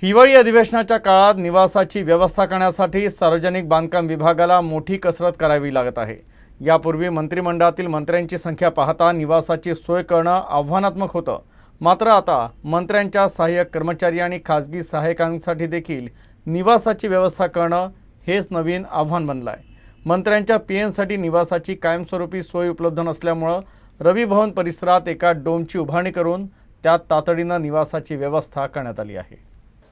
हिवाळी अधिवेशनाच्या काळात निवासाची व्यवस्था करण्यासाठी सार्वजनिक बांधकाम विभागाला मोठी कसरत करावी लागत आहे। यापूर्वी मंत्रिमंडळातील मंत्र्यांची संख्या पाहता निवासाची सोय करणं आव्हानात्मक होतं। मात्र आता मंत्र्यांच्या सहाय्यक कर्मचारी आणि खासगी सहाय्यकांसाठी देखील निवासाची व्यवस्था करणं हेच नवीन आव्हान बनलं आहे। मंत्र्यांच्या पीएनसाठी निवासाची कायमस्वरूपी सोय उपलब्ध नसल्यामुळे रवी भवन परिसरात एका डोमची उभारणी करून त्यात तातडीनं निवासाची व्यवस्था करण्यात आली आहे।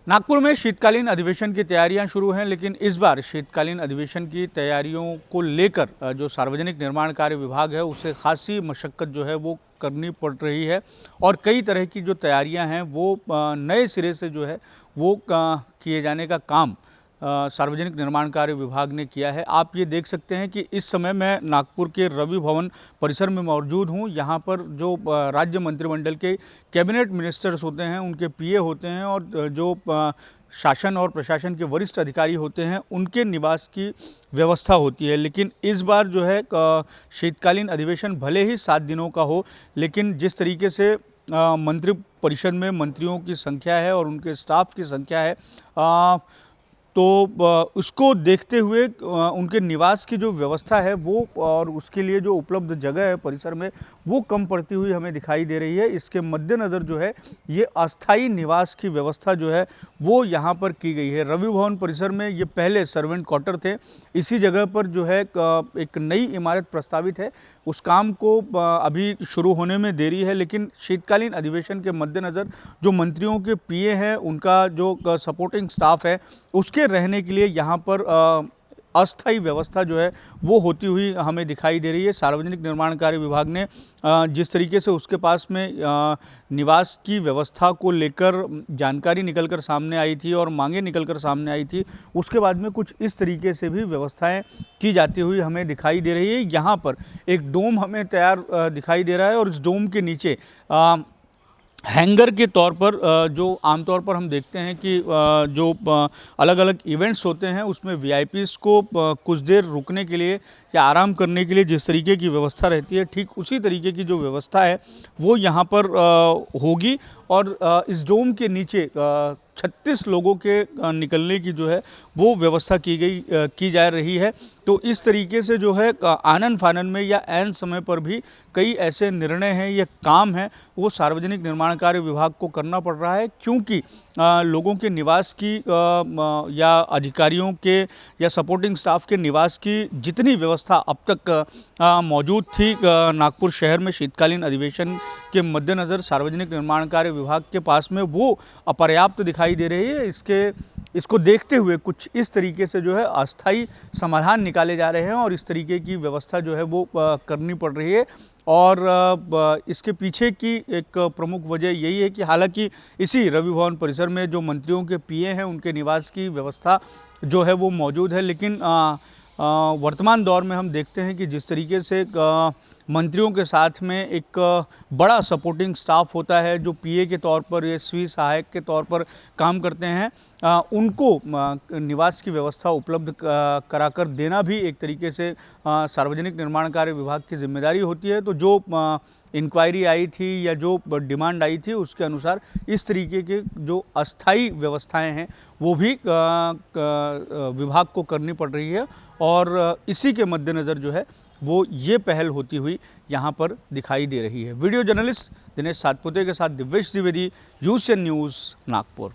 नागपुर में शीतकालीन अधिवेशन की तैयारियां शुरू हैं, लेकिन इस बार शीतकालीन अधिवेशन की तैयारियों को लेकर जो सार्वजनिक निर्माण कार्य विभाग है उसे खासी मशक्क़त जो है वो करनी पड़ रही है और कई तरह की जो तैयारियां हैं वो नए सिरे से जो है वो किए जाने का काम सार्वजनिक निर्माण कार्य विभाग ने किया है। आप ये देख सकते हैं कि इस समय मैं नागपुर के रवि भवन परिसर में मौजूद हूँ। यहाँ पर जो राज्य मंत्रिमंडल के कैबिनेट मिनिस्टर्स होते हैं, उनके पीए होते हैं और जो शासन और प्रशासन के वरिष्ठ अधिकारी होते हैं, उनके निवास की व्यवस्था होती है। लेकिन इस बार जो है शीतकालीन अधिवेशन भले ही 7 दिनों का हो, लेकिन जिस तरीके से मंत्रि परिषद में मंत्रियों की संख्या है और उनके स्टाफ की संख्या है, तो उसको देखते हुए उनके निवास की जो व्यवस्था है वो और उसके लिए जो उपलब्ध जगह है परिसर में वो कम पड़ती हुई हमें दिखाई दे रही है। इसके मद्देनज़र जो है ये अस्थाई निवास की व्यवस्था जो है वो यहाँ पर की गई है। रवि भवन परिसर में ये पहले सर्वेंट क्वार्टर थे। इसी जगह पर जो है एक नई इमारत प्रस्तावित है। उस काम को अभी शुरू होने में देरी है, लेकिन शीतकालीन अधिवेशन के मद्देनज़र जो मंत्रियों के पीए हैं, उनका जो सपोर्टिंग स्टाफ है, उसके रहने के लिए यहाँ पर अस्थायी व्यवस्था जो है वो होती हुई हमें दिखाई दे रही है। सार्वजनिक निर्माण कार्य विभाग ने जिस तरीके से उसके पास में निवास की व्यवस्था को लेकर जानकारी निकलकर सामने आई थी और मांगे निकलकर सामने आई थी, उसके बाद में कुछ इस तरीके से भी व्यवस्थाएं की जाती हुई हमें दिखाई दे रही है। यहाँ पर एक डोम हमें तैयार दिखाई दे रहा है और इस डोम के नीचे हैंगर के तौर पर जो आमतौर पर हम देखते हैं कि जो अलग अलग इवेंट्स होते हैं उसमें वीआईपीज़ को कुछ देर रुकने के लिए या आराम करने के लिए जिस तरीके की व्यवस्था रहती है, ठीक उसी तरीके की जो व्यवस्था है वो यहाँ पर होगी। और इस डोम के नीचे 36 लोगों के निकलने की जो है वो व्यवस्था की जा रही है। तो इस तरीके से जो है आनन फानन में या ऐन समय पर भी कई ऐसे निर्णय हैं या काम हैं वो सार्वजनिक निर्माण कार्य विभाग को करना पड़ रहा है, क्योंकि लोगों के निवास की या अधिकारियों के या सपोर्टिंग स्टाफ के निवास की जितनी व्यवस्था अब तक मौजूद थी नागपुर शहर में शीतकालीन अधिवेशन के मद्देनज़र सार्वजनिक निर्माण कार्य विभाग के पास में वो अपर्याप्त दिखाई दे रही है। इसको देखते हुए कुछ इस तरीके से जो है अस्थाई समाधान निकाले जा रहे हैं और इस तरीके की व्यवस्था जो है वो करनी पड़ रही है। और इसके पीछे की एक प्रमुख वजह यही है कि हालांकि इसी रवि भवन परिसर में जो मंत्रियों के पीए हैं उनके निवास की व्यवस्था जो है वो मौजूद है, लेकिन वर्तमान दौर में हम देखते हैं कि जिस तरीके से मंत्रियों के साथ में एक बड़ा सपोर्टिंग स्टाफ होता है जो पीए के तौर पर या स्वी सहायक के तौर पर काम करते हैं, उनको निवास की व्यवस्था उपलब्ध कराकर देना भी एक तरीके से सार्वजनिक निर्माण कार्य विभाग की जिम्मेदारी होती है। तो जो इंक्वायरी आई थी या जो डिमांड आई थी उसके अनुसार इस तरीके के जो अस्थाई व्यवस्थाएं हैं वो भी विभाग को करनी पड़ रही है और इसी के मद्देनज़र जो है वो ये पहल होती हुई यहाँ पर दिखाई दे रही है। वीडियो जर्नलिस्ट दिनेश सातपुते के साथ दिव्येश द्विवेदी, यूसीएन न्यूज़, नागपुर।